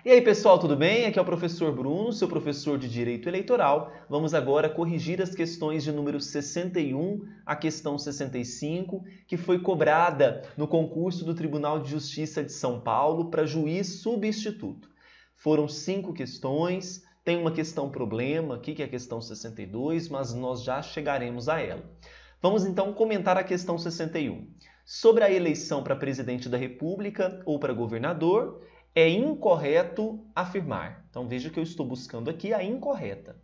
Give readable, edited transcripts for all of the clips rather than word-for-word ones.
E aí, pessoal, tudo bem? Aqui é o professor Bruno, seu professor de Direito Eleitoral. Vamos agora corrigir as questões de número 61 a questão 65, que foi cobrada no concurso do Tribunal de Justiça de São Paulo para juiz substituto. Foram 5 questões, tem uma questão problema aqui, que é a questão 62, mas nós já chegaremos a ela. Vamos então comentar a questão 61. Sobre a eleição para presidente da República ou para governador, é incorreto afirmar. Então veja que eu estou buscando aqui a incorreta.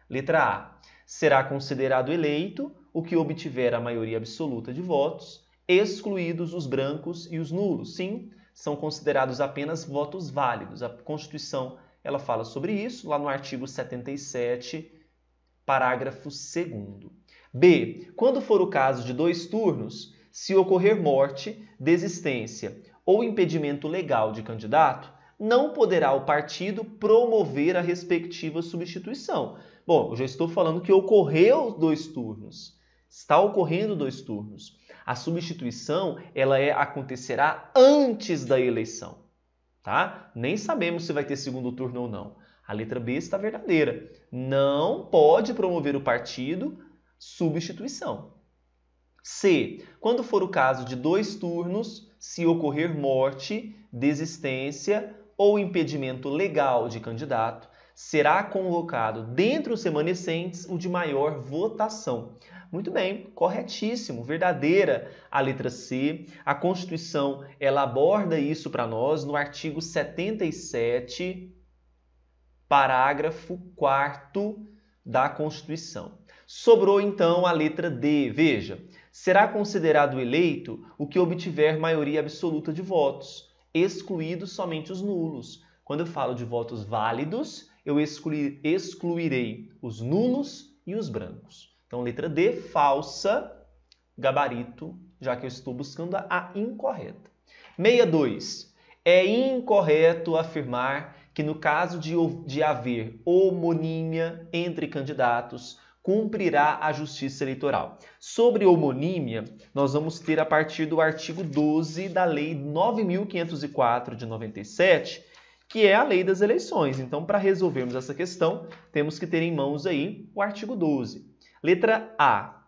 Letra A. Será considerado eleito o que obtiver a maioria absoluta de votos, excluídos os brancos e os nulos. Sim, são considerados apenas votos válidos. A Constituição ela fala sobre isso lá no artigo 77, parágrafo 2º. B. Quando for o caso de 2 turnos, se ocorrer morte, desistência ou impedimento legal de candidato, não poderá o partido promover a respectiva substituição. Bom, eu já estou falando que ocorreu 2 turnos. Está ocorrendo 2 turnos. A substituição ela acontecerá antes da eleição. Tá? Nem sabemos se vai ter segundo turno ou não. A letra B está verdadeira. Não pode promover o partido substituição. C. Quando for o caso de 2 turnos, se ocorrer morte, desistência ou impedimento legal de candidato, será convocado dentre os remanescentes o de maior votação. Muito bem, corretíssimo, verdadeira a letra C. A Constituição ela aborda isso para nós no artigo 77, parágrafo 4º da Constituição. Sobrou então a letra D. Veja, será considerado eleito o que obtiver maioria absoluta de votos, excluídos somente os nulos. Quando eu falo de votos válidos, eu excluirei os nulos e os brancos. Então, letra D, falsa, gabarito, já que eu estou buscando a incorreta. 62. É incorreto afirmar que no caso de haver homonímia entre candidatos, cumprirá a Justiça Eleitoral. Sobre homonímia, nós vamos ter a partir do artigo 12 da Lei 9.504 de 97, que é a Lei das Eleições. Então, para resolvermos essa questão, temos que ter em mãos aí o artigo 12. Letra A.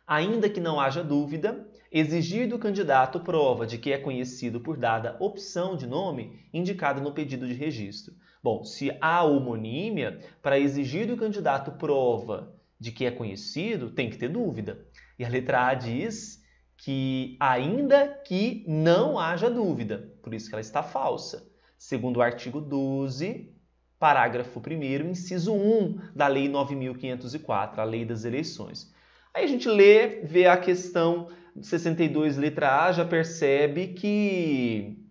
Ainda que não haja dúvida, exigir do candidato prova de que é conhecido por dada opção de nome indicada no pedido de registro. Bom, se há homonímia, para exigir do candidato prova de que é conhecido, tem que ter dúvida. E a letra A diz que ainda que não haja dúvida, por isso que ela está falsa. Segundo o artigo 12, parágrafo 1º, inciso 1 da Lei 9.504, a Lei das Eleições. Aí a gente lê, vê a questão 62, letra A, já percebe que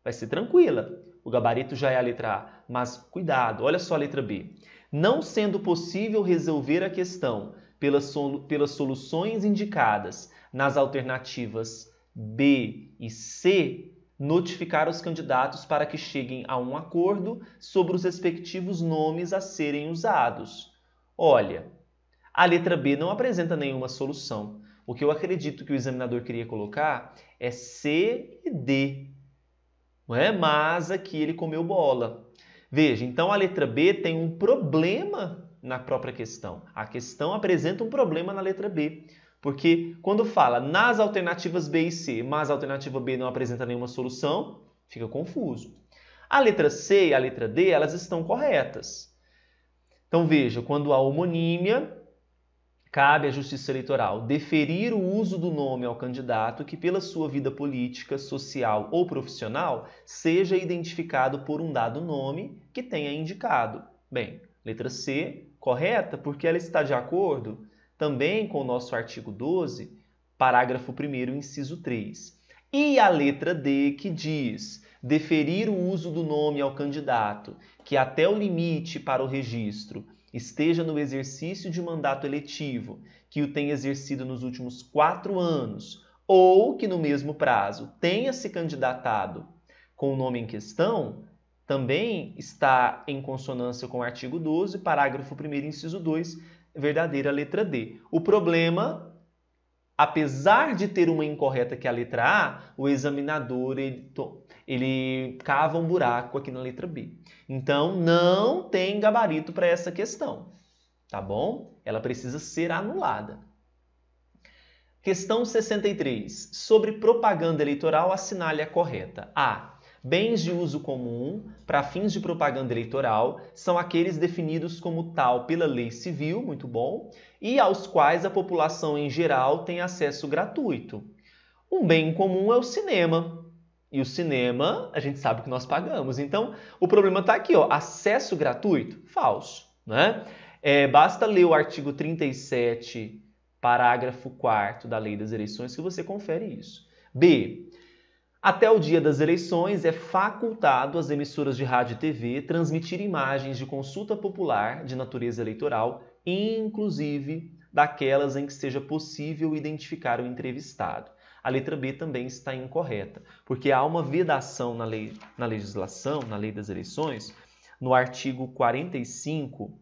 vai ser tranquila. O gabarito já é a letra A, mas cuidado, olha só a letra B. Não sendo possível resolver a questão pelas soluções indicadas nas alternativas B e C, notificar os candidatos para que cheguem a um acordo sobre os respectivos nomes a serem usados. Olha, a letra B não apresenta nenhuma solução. O que eu acredito que o examinador queria colocar é C e D. Não é? Mas aqui ele comeu bola. Veja, então a letra B tem um problema na própria questão. A questão apresenta um problema na letra B. Porque quando fala nas alternativas B e C, mas a alternativa B não apresenta nenhuma solução, fica confuso. A letra C e a letra D, elas estão corretas. Então veja, quando há homonímia, cabe à Justiça Eleitoral deferir o uso do nome ao candidato que, pela sua vida política, social ou profissional, seja identificado por um dado nome que tenha indicado. Bem, letra C, correta, porque ela está de acordo também com o nosso artigo 12, parágrafo 1º, inciso 3. E a letra D, que diz deferir o uso do nome ao candidato que, até o limite para o registro, esteja no exercício de mandato eletivo, que o tenha exercido nos últimos 4 anos, ou que no mesmo prazo tenha se candidatado com o nome em questão, também está em consonância com o artigo 12, parágrafo 1º, inciso 2, verdadeira letra D. O problema apesar de ter uma incorreta que é a letra A, o examinador ele cava um buraco aqui na letra B. Então, não tem gabarito para essa questão, tá bom? Ela precisa ser anulada. Questão 63. Sobre propaganda eleitoral, assinale a correta. A. Bens de uso comum para fins de propaganda eleitoral são aqueles definidos como tal pela lei civil, muito bom, e aos quais a população em geral tem acesso gratuito. Um bem comum é o cinema. E o cinema, a gente sabe que nós pagamos. Então, o problema está aqui, ó, acesso gratuito? Falso, né? Basta ler o artigo 37, parágrafo 4º da Lei das Eleições que você confere isso. B. Até o dia das eleições é facultado às emissoras de rádio e TV transmitir imagens de consulta popular de natureza eleitoral, inclusive daquelas em que seja possível identificar o entrevistado. A letra B também está incorreta, porque há uma vedação na legislação, na Lei das Eleições, no artigo 45,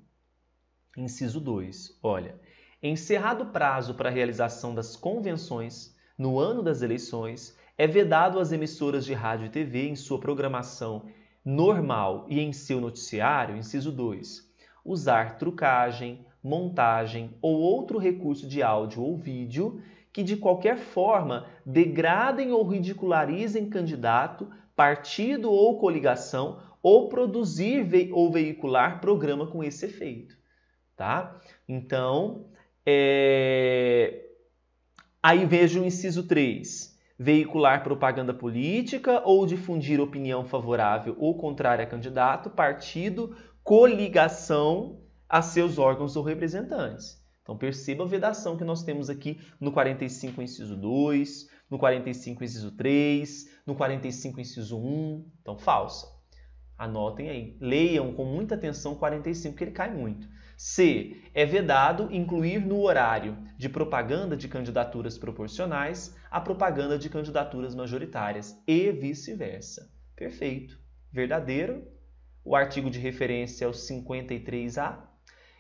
inciso 2. Olha, encerrado o prazo para a realização das convenções no ano das eleições, é vedado às emissoras de rádio e TV em sua programação normal e em seu noticiário, inciso 2, usar trucagem, montagem ou outro recurso de áudio ou vídeo que de qualquer forma degradem ou ridicularizem candidato, partido ou coligação ou produzir ou veicular programa com esse efeito. Tá? Então, aí vejo o inciso 3. Veicular propaganda política ou difundir opinião favorável ou contrária a candidato, partido, coligação a seus órgãos ou representantes. Então, perceba a vedação que nós temos aqui no 45, inciso 2, no 45, inciso 3, no 45, inciso 1. Então, falsa. Anotem aí. Leiam com muita atenção o 45, que ele cai muito. C. É vedado incluir no horário de propaganda de candidaturas proporcionais a propaganda de candidaturas majoritárias e vice-versa. Perfeito. Verdadeiro. O artigo de referência é o 53A.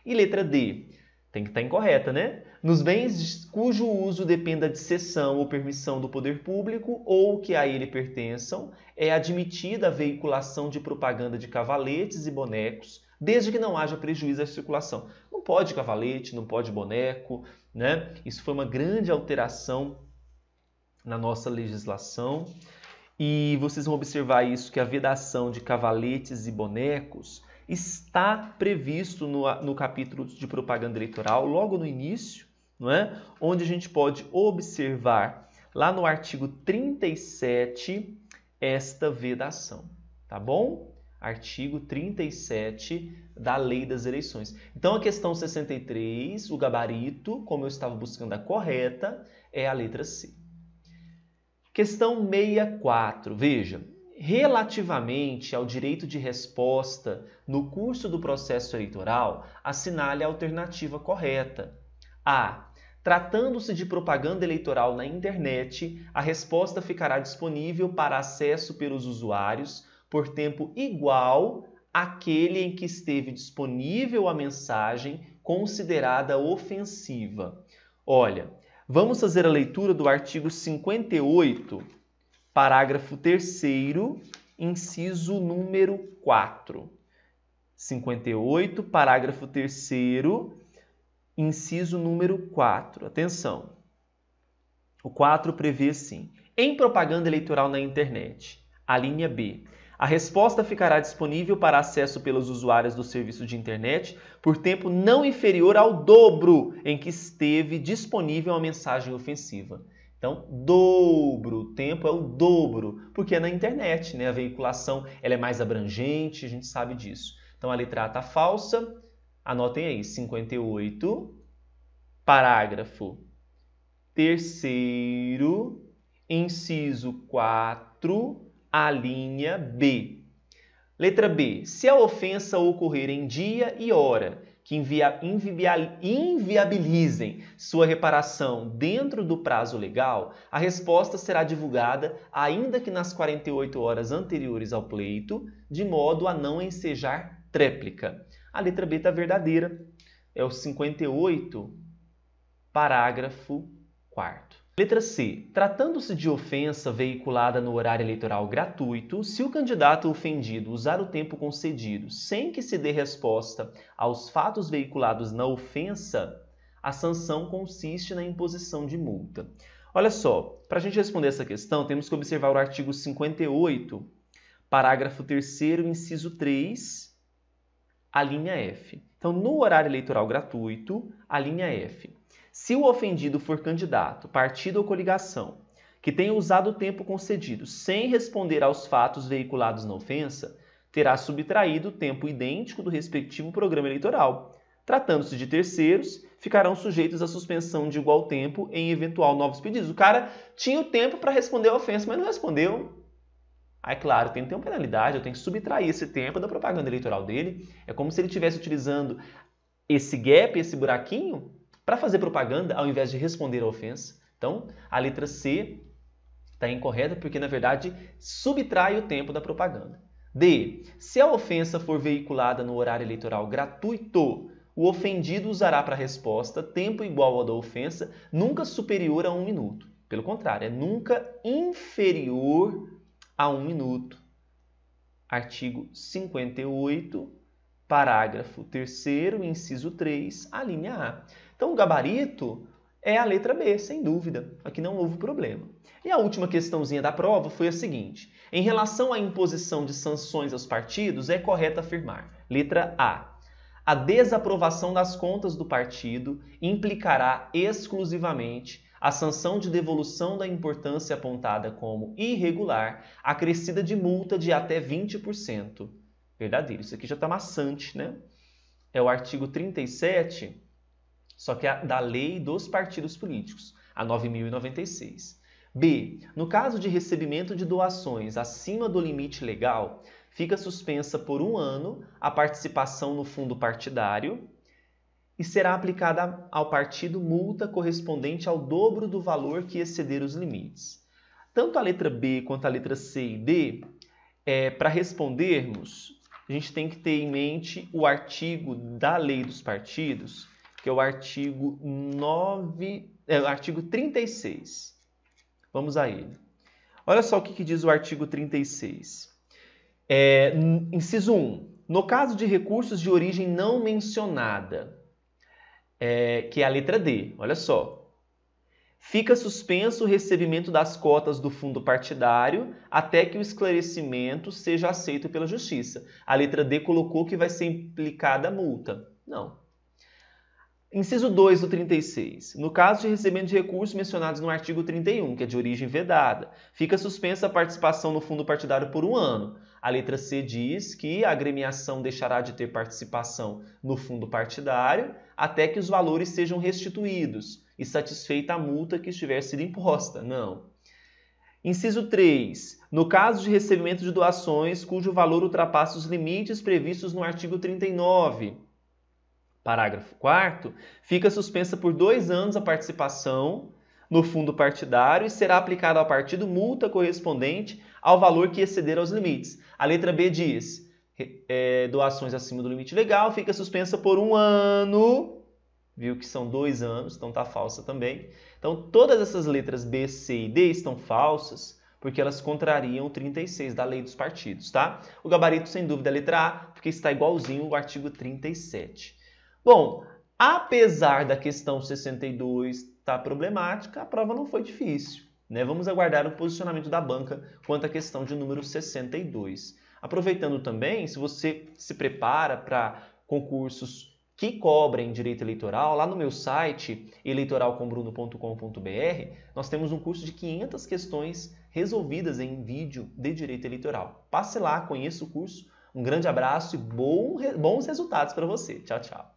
E letra D. Tem que estar incorreta, né? Nos bens cujo uso dependa de cessão ou permissão do poder público ou que a ele pertençam, é admitida a veiculação de propaganda de cavaletes e bonecos, desde que não haja prejuízo à circulação. Não pode cavalete, não pode boneco, né? Isso foi uma grande alteração na nossa legislação. E vocês vão observar isso, que a vedação de cavaletes e bonecos está previsto no capítulo de propaganda eleitoral, logo no início, não é? Onde a gente pode observar, lá no artigo 37, esta vedação. Tá bom? Artigo 37 da Lei das Eleições. Então, a questão 63, o gabarito, como eu estava buscando a correta, é a letra C. Questão 64. Veja, relativamente ao direito de resposta no curso do processo eleitoral, assinale a alternativa correta. A. Tratando-se de propaganda eleitoral na internet, a resposta ficará disponível para acesso pelos usuários por tempo igual àquele em que esteve disponível a mensagem considerada ofensiva. Olha, vamos fazer a leitura do artigo 58, parágrafo 3º, inciso número 4. 58, parágrafo 3º, inciso número 4. Atenção. O 4 prevê assim: em propaganda eleitoral na internet, a linha B, a resposta ficará disponível para acesso pelos usuários do serviço de internet por tempo não inferior ao dobro em que esteve disponível a mensagem ofensiva. Então, dobro, o tempo é o dobro, porque é na internet, né? A veiculação ela é mais abrangente, a gente sabe disso. Então, a letra A está falsa. Anotem aí, 58, parágrafo 3º, inciso 4, a linha B. Letra B. Se a ofensa ocorrer em dia e hora que inviabilizem sua reparação dentro do prazo legal, a resposta será divulgada ainda que nas 48 horas anteriores ao pleito, de modo a não ensejar tréplica. A letra B está verdadeira. É o 58, parágrafo 4º. Letra C. Tratando-se de ofensa veiculada no horário eleitoral gratuito, se o candidato ofendido usar o tempo concedido sem que se dê resposta aos fatos veiculados na ofensa, a sanção consiste na imposição de multa. Olha só, para a gente responder essa questão, temos que observar o artigo 58, parágrafo 3º, inciso 3, a linha F. Então, no horário eleitoral gratuito, a linha F. Se o ofendido for candidato, partido ou coligação, que tenha usado o tempo concedido sem responder aos fatos veiculados na ofensa, terá subtraído o tempo idêntico do respectivo programa eleitoral. Tratando-se de terceiros, ficarão sujeitos à suspensão de igual tempo em eventual novos pedidos. O cara tinha o tempo para responder a ofensa, mas não respondeu. Aí, claro, tem que ter uma penalidade, eu tenho que subtrair esse tempo da propaganda eleitoral dele. É como se ele estivesse utilizando esse gap, esse buraquinho, para fazer propaganda ao invés de responder a ofensa. Então, a letra C está incorreta porque, na verdade, subtrai o tempo da propaganda. D. Se a ofensa for veiculada no horário eleitoral gratuito, o ofendido usará para a resposta tempo igual ao da ofensa, nunca superior a 1 minuto. Pelo contrário, é nunca inferior a 1 minuto. Artigo 58, parágrafo 3º, inciso 3, a linha A. Então, o gabarito é a letra B, sem dúvida. Aqui não houve problema. E a última questãozinha da prova foi a seguinte. Em relação à imposição de sanções aos partidos, é correto afirmar. Letra A. A desaprovação das contas do partido implicará exclusivamente a sanção de devolução da importância apontada como irregular, acrescida de multa de até 20%. Verdadeiro. Isso aqui já está maçante, né? É o artigo 37, só que é da Lei dos Partidos Políticos, a 9.096. B. No caso de recebimento de doações acima do limite legal, fica suspensa por 1 ano a participação no fundo partidário e será aplicada ao partido multa correspondente ao dobro do valor que exceder os limites. Tanto a letra B quanto a letra C e D, para respondermos, a gente tem que ter em mente o artigo da Lei dos Partidos, que é o artigo 36. Vamos a ele. Olha só o que diz o artigo 36. Inciso 1. No caso de recursos de origem não mencionada, que é a letra D, olha só. Fica suspenso o recebimento das cotas do fundo partidário até que o esclarecimento seja aceito pela Justiça. A letra D colocou que vai ser implicada a multa. Não. Inciso 2 do 36. No caso de recebimento de recursos mencionados no artigo 31, que é de origem vedada, fica suspensa a participação no fundo partidário por 1 ano. A letra C diz que a agremiação deixará de ter participação no fundo partidário até que os valores sejam restituídos e satisfeita a multa que estiver sido imposta. Não. Inciso 3. No caso de recebimento de doações cujo valor ultrapasse os limites previstos no artigo 39, parágrafo 4º, fica suspensa por 2 anos a participação no fundo partidário e será aplicada ao partido multa correspondente ao valor que exceder aos limites. A letra B diz, doações acima do limite legal, fica suspensa por 1 ano, viu que são 2 anos, então está falsa também. Então, todas essas letras B, C e D estão falsas, porque elas contrariam o 36 da Lei dos Partidos, tá? O gabarito, sem dúvida, é a letra A, porque está igualzinho ao artigo 37. Bom, apesar da questão 62 estar problemática, a prova não foi difícil, né? Vamos aguardar o posicionamento da banca quanto à questão de número 62. Aproveitando também, se você se prepara para concursos que cobrem direito eleitoral, lá no meu site, eleitoralcombruno.com.br, nós temos um curso de 500 questões resolvidas em vídeo de direito eleitoral. Passe lá, conheça o curso. Um grande abraço e bons resultados para você. Tchau, tchau.